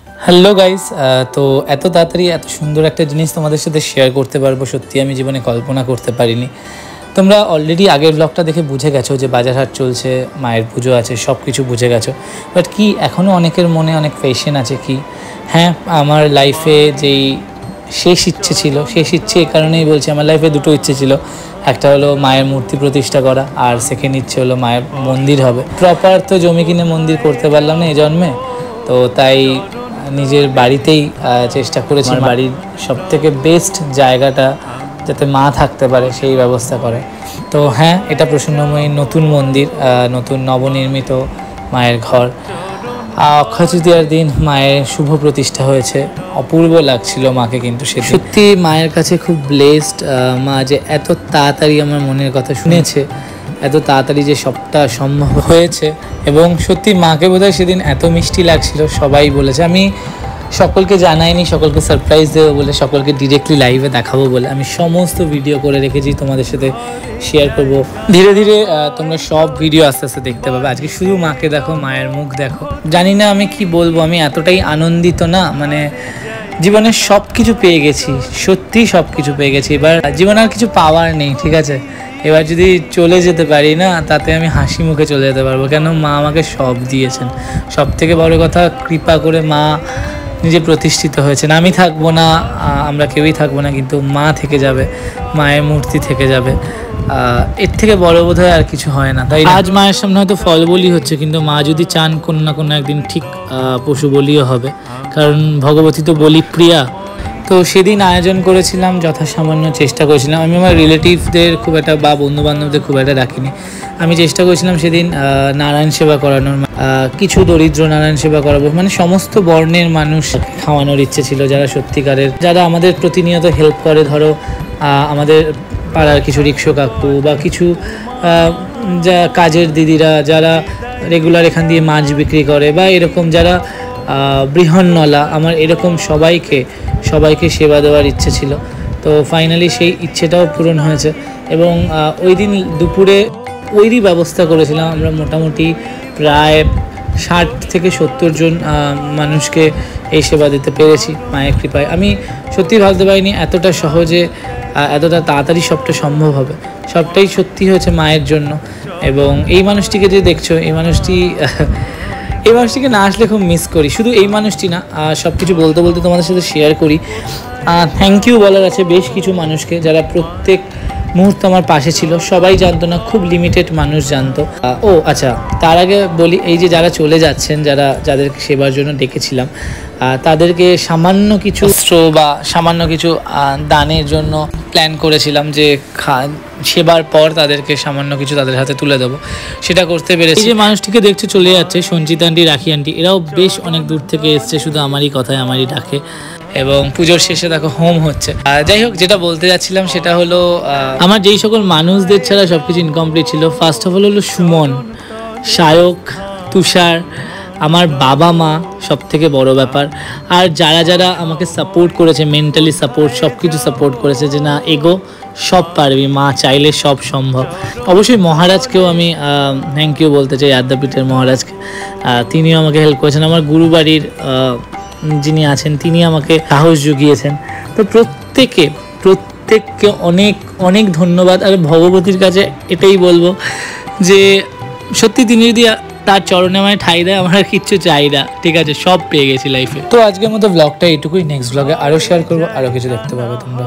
Hello guys, তো এত তাড়াতাড়ি এত সুন্দর একটা জিনিস তোমাদের সাথে শেয়ার করতে পারবো সত্যি আমি জীবনে কল্পনা করতে পারিনি। তোমরা অলরেডি আগের ব্লগটা দেখে বুঝে গেছো যে বাজারহাট চলছে, মায়ের পুজো আছে, সব কিছু বুঝে গেছো। বাট কি এখনও অনেকের মনে অনেক পেশেন আছে কি? হ্যাঁ, আমার লাইফে যেই শেষ ইচ্ছে ছিল, শেষ ইচ্ছে এই কারণেই বলছি, আমার লাইফে দুটো ইচ্ছে ছিল। একটা হলো মায়ের মূর্তি প্রতিষ্ঠা করা, আর সেকেন্ড ইচ্ছে হলো মায়ের মন্দির হবে। প্রপার তো জমি কিনে মন্দির করতে পারলাম না এই জন্মে, তো তাই নিজের বাড়িতেই চেষ্টা করেছি বাড়ির সবথেকে বেস্ট জায়গাটা যাতে মা থাকতে পারে সেই ব্যবস্থা করে। তো হ্যাঁ, এটা প্রসন্নময়ী নতুন মন্দির, নতুন নবনির্মিত মায়ের ঘর। অক্ষয় তৃতীয়ার দিন মায়ের শুভ প্রতিষ্ঠা হয়েছে, অপূর্ব লাগছিল মাকে। কিন্তু সে সত্যি মায়ের কাছে খুব ব্লেসড, মা যে এত তাড়াতাড়ি আমার মনের কথা শুনেছে, এত তাড়াতাড়ি যে সবটা সম্ভব হয়েছে। এবং সত্যি মাকে বোধহয় সেদিন এত মিষ্টি লাগছিল, সবাই বলেছে। আমি সকলকে জানাইনি, সকলকে সারপ্রাইজ দেবো বলে, সকলকে ডিরেক্টলি লাইভে দেখাবো বলে আমি সমস্ত ভিডিও করে রেখেছি, তোমাদের সাথে শেয়ার করব। ধীরে ধীরে তোমরা সব ভিডিও আস্তে আস্তে দেখতে পাবে। আজকে শুধু মাকে দেখো, মায়ের মুখ দেখো। জানি না আমি কি বলবো, আমি এতটাই আনন্দিত না, মানে জীবনের সব কিছু পেয়ে গেছি, সত্যি সব কিছু পেয়ে গেছি। এবার জীবনে আর কিছু পাওয়ার নেই, ঠিক আছে? এবার যদি চলে যেতে পারি না, তাতে আমি হাসি মুখে চলে যেতে পারবো, কেন মা আমাকে সব দিয়েছেন। সব থেকে বড় কথা, কৃপা করে মা নিজে প্রতিষ্ঠিত হয়েছেন। আমি থাকবো না, আমরা কেউই থাকবো না, কিন্তু মা থেকে যাবে, মায়ের মূর্তি থেকে যাবে। এর থেকে বড় বোধ হয় আর কিছু হয় না। তাই আজ মায়ের সামনে হয়তো ফল বলি হচ্ছে, কিন্তু মা যদি চান কোনো না কোনো একদিন ঠিক পশু বলিও হবে, কারণ ভগবতী তো বলি প্রিয়া। তো সেদিন আয়োজন করেছিলাম, যথাসামান্য চেষ্টা করেছিলাম। আমি আমার রিলেটিভদের খুব একটা বা বন্ধুবান্ধবদের খুব একটা ডাকিনি। আমি চেষ্টা করেছিলাম সেদিন নারায়ণ সেবা করানোর, কিছু দরিদ্র নারায়ণ সেবা করাবো, মানে সমস্ত বর্ণের মানুষ খাওয়ানোর ইচ্ছে ছিল, যারা সত্যিকারের, যারা আমাদের প্রতিনিয়ত হেল্প করে। ধরো আমাদের পাড়ার কিছু রিক্সা কাকু বা কিছু যা কাজের দিদিরা, যারা রেগুলার এখান দিয়ে মাছ বিক্রি করে, বা এরকম যারা বৃহন্নলা, আমার এরকম সবাইকে সেবা দেওয়ার ইচ্ছে ছিল। তো ফাইনালি সেই ইচ্ছেটাও পূরণ হয়েছে। এবং ওই দিন দুপুরে ওইরই ব্যবস্থা করেছিলাম আমরা, মোটামুটি প্রায় 60 থেকে 70 জন মানুষকে এই সেবা দিতে পেরেছি মায়ের কৃপায়। আমি সত্যি ভাবতে পারিনি এতটা সহজে, এতটা তাড়াতাড়ি সবটা সম্ভব হবে। সবটাই সত্যি হয়েছে মায়ের জন্য। এবং এই মানুষটিকে যে দেখছো, এই মানুষটিকে না আসলে খুব মিস করি। শুধু এই মানুষটি না, সব কিছু বলতে বলতে তোমাদের সাথে শেয়ার করি। থ্যাংক ইউ বলার আছে বেশ কিছু মানুষকে, যারা প্রত্যেক মুহূর্তে আমার পাশে ছিল। সবাই জানতো না, খুব লিমিটেড মানুষ জানতো। ও আচ্ছা, তার আগে বলি, এই যে যারা চলে যাচ্ছেন, যাদেরকে সেবার জন্য ডেকেছিলাম, তাদেরকে সামান্য কিছু অস্ত্র বা সামান্য কিছু দানের জন্য প্ল্যান করেছিলাম, যে সেবার পর তাদেরকে সামান্য কিছু তাদের হাতে তুলে দেবো। সেটা করতে পেরেছি। এই যে মানুষটিকে দেখছে চলে যাচ্ছে, সঞ্চিতা আন্টি, রাখি আন্টি, এরাও বেশ অনেক দূর থেকে এসছে শুধু আমারই কথায়, আমারই ডাকে। এবং পুজোর শেষে দেখো হোম হচ্ছে। যাই হোক, যেটা বলতে যাচ্ছিলাম সেটা হলো, আমার যেই সকল মানুষদের ছাড়া সব কিছু ইনকমপ্লিট ছিল। ফার্স্ট অফ অল হলো সুমন, সায়ক, তুষার, আমার বাবা মা, সব থেকে বড় ব্যাপার। আর যারা আমাকে সাপোর্ট করেছে, মেন্টালি সাপোর্ট, সব কিছু সাপোর্ট করেছে, যে না এগো, সব পারবি, মা চাইলে সব সম্ভব। অবশ্যই মহারাজকেও আমি থ্যাংক ইউ বলতে চাই, আদ্যাপীঠের মহারাজকে। তিনিও আমাকে হেল্প করেছেন। আমার গুরুবাড়ির যিনি আছেন, তিনি আমাকে সাহস জুগিয়েছেন। তো প্রত্যেককে অনেক অনেক ধন্যবাদ। আর ভগবতীর কাছে এটাই বলবো যে সত্যি তিনি যদি তার চরণে আমায় ঠাই দেয়, আমার আর কিচ্ছু চাই না, ঠিক আছে? সব পেয়ে গেছি লাইফে। তো আজকের মতো ব্লগটা এইটুকুই। নেক্সট ব্লগে আরও শেয়ার করবো, আরও কিছু দেখতে পাবে তোমরা।